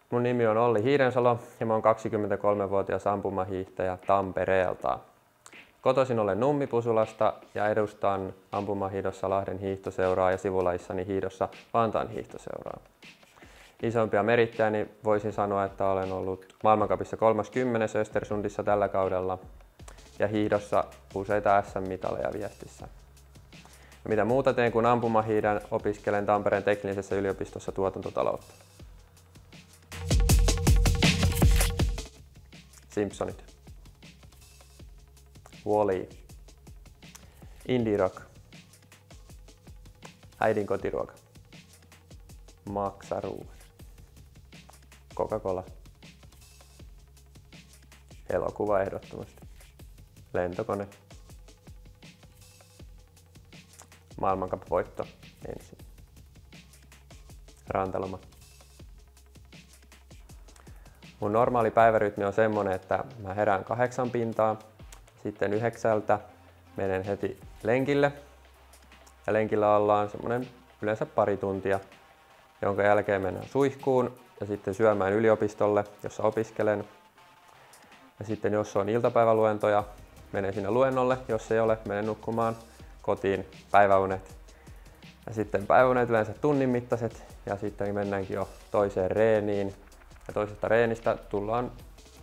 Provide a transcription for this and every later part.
Mun nimi on Olli Hiidensalo ja mä oon 23-vuotias ampumahiihtäjä Tampereelta. Kotoisin olen Nummipusulasta ja edustan ampumahiihdossa Lahden hiihtoseuraa ja sivulajissani hiihdossa Vantaan hiihtoseuraa. Isompia merittäjäni voisin sanoa, että olen ollut maailmancupissa 30. Östersundissa tällä kaudella ja hiihdossa useita SM-mitaleja viestissä. Ja mitä muuta teen kuin ampumahiihdän, opiskelen Tampereen teknisessä yliopistossa tuotantotaloutta. Simpsonit, Wall-E, Indie Rock, Äidin kotiruoka, Maksaruuat, Coca-Cola, elokuva ehdottomasti, Lentokone, maailmancup-voitto ensin, Rantaloma. Mun normaali päivärytmi on semmonen, että mä herään 8 pintaa, sitten 9 menen heti lenkille. Ja lenkillä ollaan semmonen yleensä pari tuntia, jonka jälkeen mennään suihkuun ja sitten syömään yliopistolle, jossa opiskelen. Ja sitten jos on iltapäiväluentoja, menen sinne luennolle, jos ei ole, menen nukkumaan kotiin päiväunet. Ja sitten päiväunet yleensä tunnin mittaiset ja sitten mennäänkin jo toiseen reeniin. Ja toisesta reenistä tullaan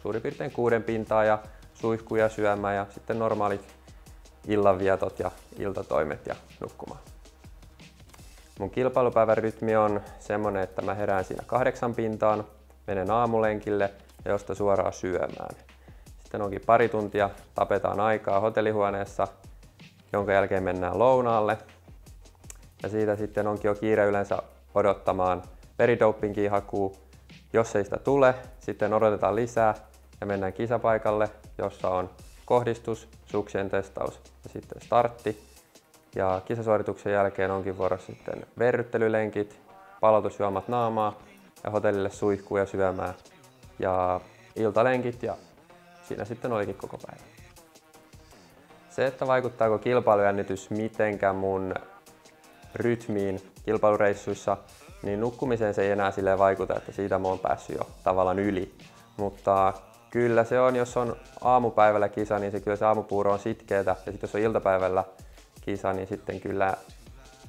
suurin piirtein 6 pintaa ja suihkuja syömään ja sitten normaalit illanvietot ja iltatoimet ja nukkumaan. Mun kilpailupäivän rytmi on semmonen, että mä herään siinä 8 pintaan, menen aamulenkille ja josta suoraan syömään. Sitten onkin pari tuntia, tapetaan aikaa hotellihuoneessa, jonka jälkeen mennään lounaalle. Ja siitä sitten onkin jo kiire yleensä odottamaan veridopingin hakua. Jos ei sitä tule, sitten odotetaan lisää ja mennään kisapaikalle, jossa on kohdistus, suksien testaus ja sitten startti. Ja kisasuorituksen jälkeen onkin vuorossa sitten verryttelylenkit, palautusjuomat naamaa ja hotellille suihkuun ja syömään. Ja iltalenkit ja siinä sitten olikin koko päivä. Se, että vaikuttaako kilpailujännitys mitenkään mun rytmiin kilpailureissuissa, niin nukkumiseen se ei enää silleen vaikuta, että siitä mä oon päässyt jo tavallaan yli. Mutta kyllä se on, jos on aamupäivällä kisa, niin kyllä se aamupuuro on sitkeetä. Ja sitten jos on iltapäivällä kisa, niin sitten kyllä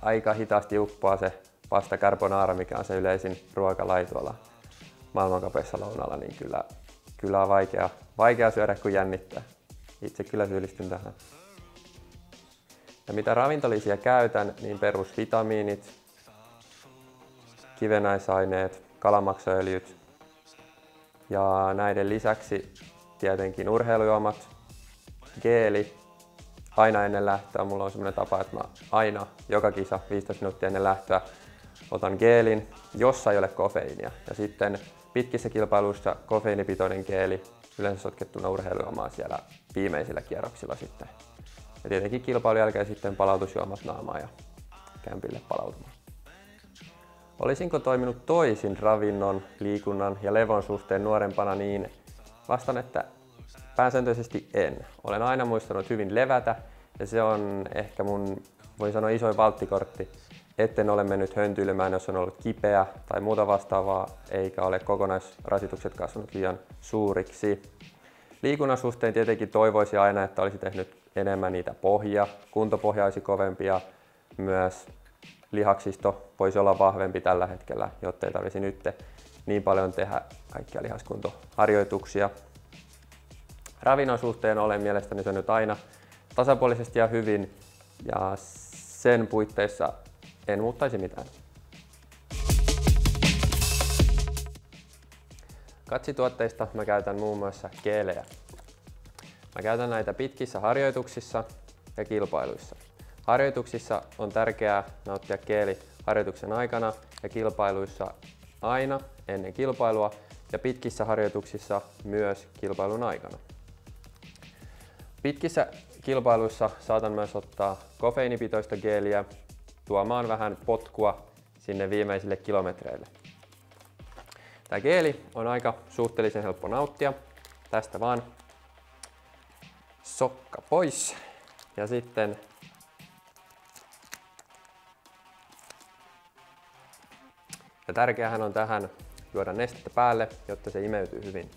aika hitaasti uppoaa se pasta carbonara, mikä on se yleisin ruokalaji tuolla maailmancupeissa lounalla, niin kyllä on vaikea syödä, kun jännittää. Itse kyllä syyllistyn tähän. Ja mitä ravintolisia käytän, niin perusvitamiinit, kivennäisaineet, kalamaksaöljyt ja näiden lisäksi tietenkin urheilujuomat, geeli. Aina ennen lähtöä mulla on semmoinen tapa, että mä aina joka kisa 15 minuuttia ennen lähtöä otan geelin, jossa ei ole kofeiinia. Ja sitten pitkissä kilpailuissa kofeiinipitoinen geeli yleensä sotkettuna urheilujuomaan siellä viimeisillä kierroksilla sitten. Ja tietenkin kilpailun jälkeen sitten palautusjuomat naamaan ja kämpille palautumaan. Olisinko toiminut toisin ravinnon, liikunnan ja levon suhteen nuorempana, niin vastaan, että pääsääntöisesti en. Olen aina muistanut hyvin levätä ja se on ehkä mun, voin sanoa, isoin valttikortti, etten ole mennyt höntyilemään, jos on ollut kipeä tai muuta vastaavaa, eikä ole kokonaisrasitukset kasvanut liian suuriksi. Liikunnan suhteen tietenkin toivoisin aina, että olisi tehnyt enemmän niitä pohjia, kuntopohja olisi kovempi ja myös lihaksisto voisi olla vahvempi tällä hetkellä, jotta ei tarvitsisi nyt niin paljon tehdä kaikkia lihaskuntoharjoituksia. Ravinnon suhteen olen mielestäni syönyt aina tasapuolisesti ja hyvin ja sen puitteissa en muuttaisi mitään. Katsituotteista mä käytän muun muassa geelejä. Mä käytän näitä pitkissä harjoituksissa ja kilpailuissa. Harjoituksissa on tärkeää nauttia geeli harjoituksen aikana ja kilpailuissa aina ennen kilpailua ja pitkissä harjoituksissa myös kilpailun aikana. Pitkissä kilpailuissa saatan myös ottaa kofeiinipitoista geeliä tuomaan vähän potkua sinne viimeisille kilometreille. Tämä geeli on aika suhteellisen helppo nauttia. Tästä vaan sokka pois ja sitten ja tärkeähän on tähän juoda nestettä päälle, jotta se imeytyy hyvin.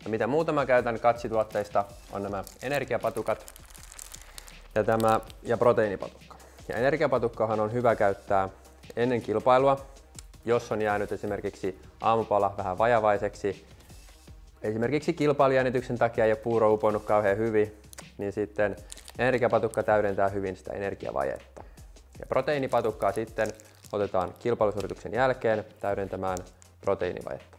Ja mitä muuta mä käytän Katsi-tuotteista on nämä energiapatukat ja proteiinipatukka. Ja energiapatukkahan on hyvä käyttää ennen kilpailua, jos on jäänyt esimerkiksi aamupala vähän vajavaiseksi. Esimerkiksi kilpailujännityksen takia ei ole puuro uponnut kauhean hyvin, niin sitten energiapatukka täydentää hyvin sitä energiavajetta. Ja proteiinipatukkaa sitten otetaan kilpailusuorituksen jälkeen täydentämään proteiinivajetta.